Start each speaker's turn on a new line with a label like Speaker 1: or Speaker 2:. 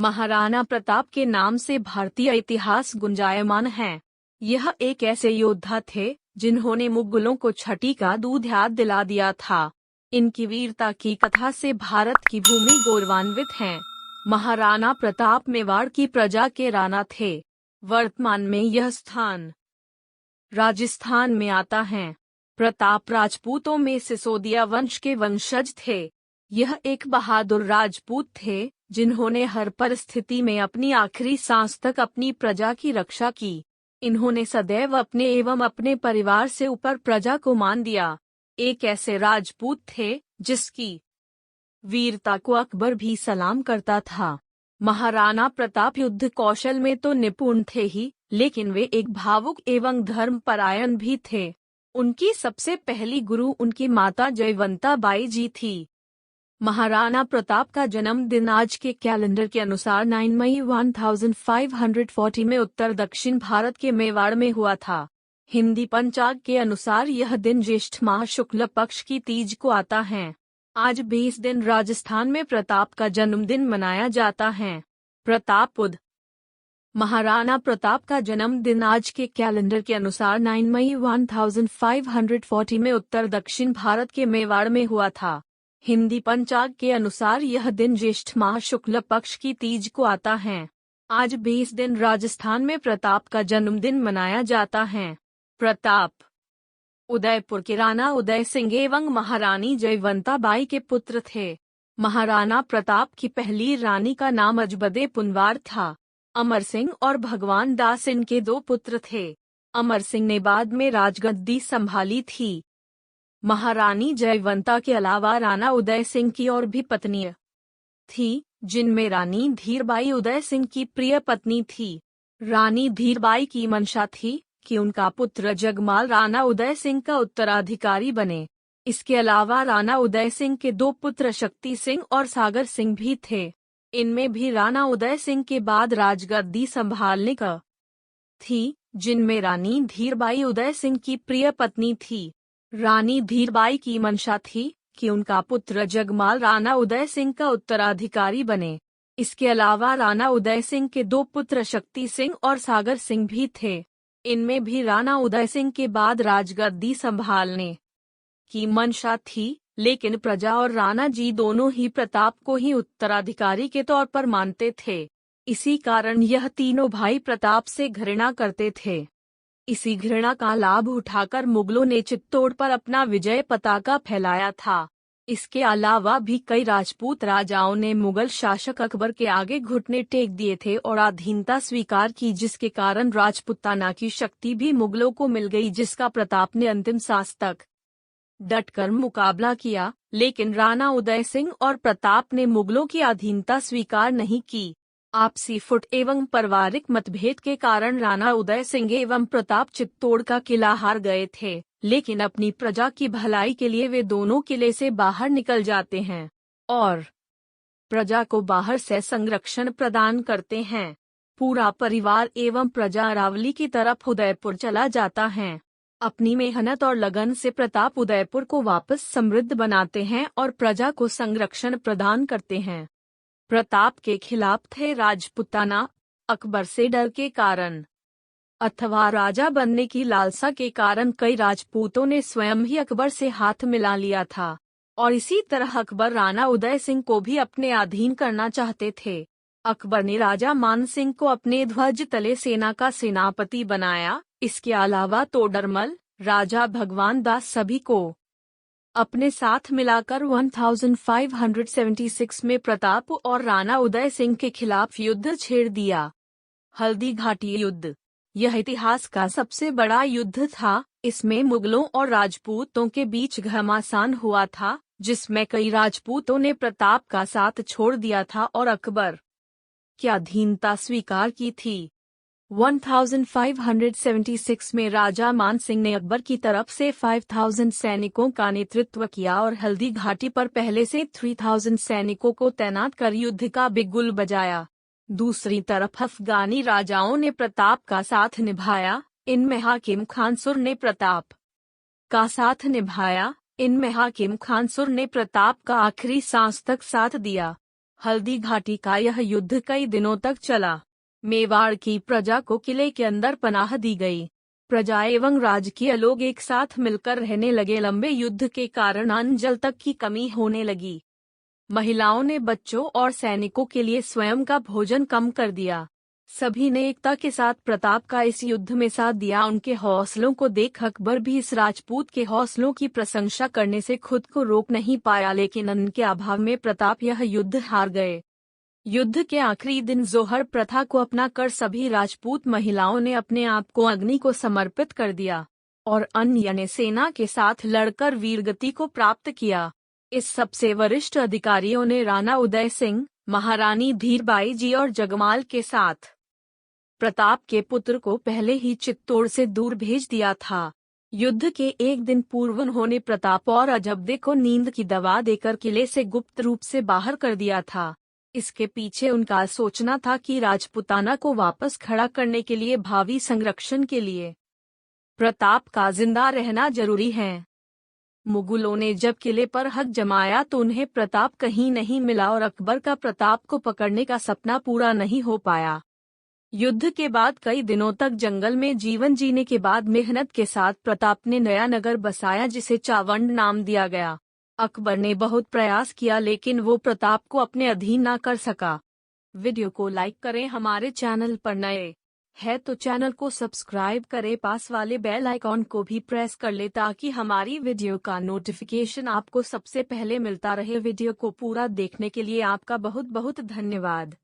Speaker 1: महाराणा प्रताप के नाम से भारतीय इतिहास गुंजायमान है। यह एक ऐसे योद्धा थे जिन्होंने मुगलों को छठी का दूध याद दिला दिया था। इनकी वीरता की कथा से भारत की भूमि गौरवान्वित है। महाराणा प्रताप मेवाड़ की प्रजा के राणा थे। वर्तमान में यह स्थान राजस्थान में आता है। प्रताप राजपूतों में सिसोदिया वंश के वंशज थे। यह एक बहादुर राजपूत थे जिन्होंने हर परिस्थिति में अपनी आखिरी सांस तक अपनी प्रजा की रक्षा की। इन्होंने सदैव अपने एवं अपने परिवार से ऊपर प्रजा को मान दिया। एक ऐसे राजपूत थे जिसकी वीरता को अकबर भी सलाम करता था। महाराणा प्रताप युद्ध कौशल में तो निपुण थे ही, लेकिन वे एक भावुक एवं धर्मपरायण भी थे। उनकी सबसे पहली गुरु उनकी माता जयवंता बाई जी थी। महाराणा प्रताप का जन्मदिन आज के कैलेंडर के अनुसार 9 मई 1540 में उत्तर दक्षिण भारत के मेवाड़ में हुआ था। हिंदी पंचांग के अनुसार यह दिन ज्येष्ठ माह शुक्ल पक्ष की तीज को आता है। आज भी इस दिन राजस्थान में प्रताप का जन्मदिन मनाया जाता है। प्रतापउद महाराणा प्रताप का जन्मदिन आज के कैलेंडर के अनुसार 9 मई 1540 में उत्तर दक्षिण भारत के मेवाड़ में हुआ था। हिंदी पंचांग के अनुसार यह दिन ज्येष्ठ माह शुक्ल पक्ष की तीज को आता है। आज भी इस दिन राजस्थान में प्रताप का जन्मदिन मनाया जाता है। प्रताप उदयपुर के राणा उदय सिंह एवं महारानी जयवंता बाई के पुत्र थे। महाराणा प्रताप की पहली रानी का नाम अजबदे पुनवार था। अमर सिंह और भगवान दास इनके दो पुत्र थे। अमर सिंह ने बाद में राजगद्दी संभाली थी। महारानी जयवंता के अलावा राणा उदय सिंह की और भी पत्नियां थी, जिनमें रानी धीरबाई उदय सिंह की प्रिय पत्नी थी। रानी धीरबाई की मंशा थी कि उनका पुत्र जगमाल राणा उदय सिंह का उत्तराधिकारी बने। इसके अलावा राणा उदय सिंह के दो पुत्र शक्ति सिंह और सागर सिंह भी थे। इनमें भी राणा उदय सिंह के बाद राजगद्दी संभालने का थी, जिनमें रानी धीरबाई उदय सिंह की प्रिय पत्नी थी। रानी धीरबाई की मंशा थी कि उनका पुत्र जगमाल राणा उदय सिंह का उत्तराधिकारी बने। इसके अलावा राणा उदय सिंह के दो पुत्र शक्ति सिंह और सागर सिंह भी थे। इनमें भी राणा उदय सिंह के बाद राजगद्दी संभालने की मंशा थी, लेकिन प्रजा और राणा जी दोनों ही प्रताप को ही उत्तराधिकारी के तौर पर मानते थे। इसी कारण यह तीनों भाई प्रताप से घृणा करते थे। इसी घृणा का लाभ उठाकर मुगलों ने चित्तौड़ पर अपना विजय पताका फैलाया था। इसके अलावा भी कई राजपूत राजाओं ने मुगल शासक अकबर के आगे घुटने टेक दिए थे और अधीनता स्वीकार की, जिसके कारण राजपुताना की शक्ति भी मुगलों को मिल गई, जिसका प्रताप ने अंतिम सांस तक डटकर मुकाबला किया। लेकिन राणा उदय सिंह और प्रताप ने मुगलों की अधीनता स्वीकार नहीं की। आपसी फुट एवं पारिवारिक मतभेद के कारण राणा उदय सिंह एवं प्रताप चित्तौड़ का किला हार गए थे, लेकिन अपनी प्रजा की भलाई के लिए वे दोनों किले से बाहर निकल जाते हैं और प्रजा को बाहर से संरक्षण प्रदान करते हैं। पूरा परिवार एवं प्रजा अरावली की तरफ उदयपुर चला जाता है। अपनी मेहनत और लगन से प्रताप उदयपुर को वापस समृद्ध बनाते हैं और प्रजा को संरक्षण प्रदान करते हैं। प्रताप के खिलाफ थे राजपुताना, अकबर से डर के कारण अथवा राजा बनने की लालसा के कारण कई राजपूतों ने स्वयं ही अकबर से हाथ मिला लिया था, और इसी तरह अकबर राणा उदय सिंह को भी अपने अधीन करना चाहते थे। अकबर ने राजा मान सिंह को अपने ध्वज तले सेना का सेनापति बनाया। इसके अलावा तोडरमल, राजा भगवान दास सभी को अपने साथ मिलाकर 1576 में प्रताप और राणा उदय सिंह के खिलाफ युद्ध छेड़ दिया। हल्दी घाटी युद्ध यह इतिहास का सबसे बड़ा युद्ध था। इसमें मुगलों और राजपूतों के बीच घमासान हुआ था, जिसमें कई राजपूतों ने प्रताप का साथ छोड़ दिया था और अकबर की अधीनता स्वीकार की थी। 1576 में राजा मान सिंह ने अकबर की तरफ से 5000 सैनिकों का नेतृत्व किया और हल्दी घाटी पर पहले से 3000 सैनिकों को तैनात कर युद्ध का बिगुल बजाया। दूसरी तरफ अफगानी राजाओं ने प्रताप का साथ निभाया। इनमें हाकिम खानसुर ने प्रताप का साथ निभाया। इनमें हाकिम खानसुर ने प्रताप का आखिरी सांस तक साथ दिया। हल्दी घाटी का यह युद्ध कई दिनों तक चला। मेवाड़ की प्रजा को किले के अंदर पनाह दी गई। प्रजा एवं राजकीय लोग एक साथ मिलकर रहने लगे। लंबे युद्ध के कारण अन्न जल तक की कमी होने लगी। महिलाओं ने बच्चों और सैनिकों के लिए स्वयं का भोजन कम कर दिया। सभी ने एकता के साथ प्रताप का इस युद्ध में साथ दिया। उनके हौसलों को देख अकबर भी इस राजपूत के हौसलों की प्रशंसा करने से खुद को रोक नहीं पाया, लेकिन अन्न के अभाव में प्रताप यह युद्ध हार गए। युद्ध के आखिरी दिन जोहर प्रथा को अपना कर सभी राजपूत महिलाओं ने अपने आप को अग्नि को समर्पित कर दिया और अन्य सेना के साथ लड़कर वीरगति को प्राप्त किया। इस सबसे वरिष्ठ अधिकारियों ने राणा उदय सिंह, महारानी धीरबाई जी और जगमाल के साथ प्रताप के पुत्र को पहले ही चित्तौड़ से दूर भेज दिया था। युद्ध के एक दिन पूर्व उन्होंने प्रताप और अजब्दे को नींद की दवा देकर किले से गुप्त रूप से बाहर कर दिया था। इसके पीछे उनका सोचना था कि राजपुताना को वापस खड़ा करने के लिए भावी संरक्षण के लिए प्रताप का जिंदा रहना जरूरी है। मुगलों ने जब किले पर हक जमाया तो उन्हें प्रताप कहीं नहीं मिला और अकबर का प्रताप को पकड़ने का सपना पूरा नहीं हो पाया। युद्ध के बाद कई दिनों तक जंगल में जीवन जीने के बाद मेहनत के साथ प्रताप ने नया नगर बसाया जिसे चावंड नाम दिया गया। अकबर ने बहुत प्रयास किया लेकिन वो प्रताप को अपने अधीन ना कर सका। वीडियो को लाइक करें। हमारे चैनल पर नए है तो चैनल को सब्सक्राइब करें। पास वाले बेल आइकॉन को भी प्रेस कर ले ताकि हमारी वीडियो का नोटिफिकेशन आपको सबसे पहले मिलता रहे। वीडियो को पूरा देखने के लिए आपका बहुत बहुत धन्यवाद।